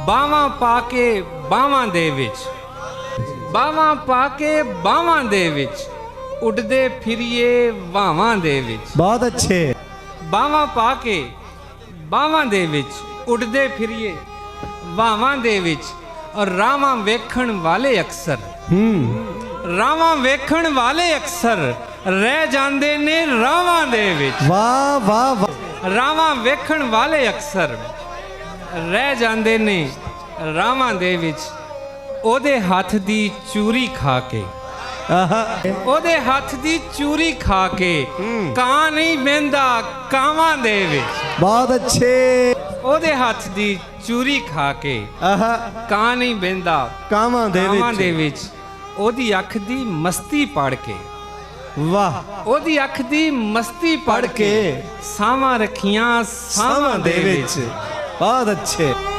ਬਾਹਾਂ ਪਾ ਕੇ ਬਾਹਾਂ ਦੇ ਵਿੱਚ, ਬਾਹਾਂ ਪਾ ਕੇ ਬਾਹਾਂ ਦੇ ਵਿੱਚ, ਉੱਡਦੇ ਫਿਰੀਏ ਵਾਵਾਂ ਦੇ ਵਿੱਚ। बहुत अच्छे। ਬਾਹਾਂ ਪਾ ਕੇ ਬਾਹਾਂ ਦੇ ਵਿੱਚ, ਉੱਡਦੇ ਫਿਰੀਏ ਵਾਵਾਂ ਦੇ ਵਿੱਚ। ਔਰ ਰਾਵਾਂ ਵੇਖਣ ਵਾਲੇ ਅਕਸਰ, ਰਾਵਾਂ ਵੇਖਣ ਵਾਲੇ ਅਕਸਰ ਰਹਿ ਜਾਂਦੇ ਨੇ ਰਾਵਾਂ ਦੇ ਵਿੱਚ। वाह वाह वाह। ਰਾਵਾਂ ਵੇਖਣ ਵਾਲੇ ਅਕਸਰ ਰਹਿ ਜਾਂਦੇ ਨੇ ਰਾਵਾਂ ਦੇ ਵਿੱਚ। ਉਹਦੇ ਹੱਥ ਦੀ ਚੂਰੀ ਖਾ ਕੇ, आहा। ਉਹਦੇ ਹੱਥ ਦੀ ਚੂਰੀ ਖਾ ਕੇ ਕਾਂ ਨਹੀਂ ਬਹਿੰਦਾ ਕਾਵਾਂ ਦੇ ਵਿੱਚ। बहुत अच्छे। ਉਹਦੇ ਹੱਥ ਦੀ ਚੂਰੀ ਖਾ ਕੇ आहा। ਕਾਂ ਨਹੀਂ ਬਹਿੰਦਾ कावां दे ਕਾਵਾਂ विच। ਦੇ ਵਿੱਚ। ਉਹਦੀ ਅੱਖ ਦੀ ਮਸਤੀ ਪੜ ਕੇ, वाह। ਉਹਦੀ ਅੱਖ ਦੀ ਮਸਤੀ ਪੜ ਕੇ ਸਾਵਾਂ ਰੱਖੀਆਂ ਸਾਵਾਂ सावां ਦੇ दे ਵਿੱਚ। विच। बहुत अच्छे।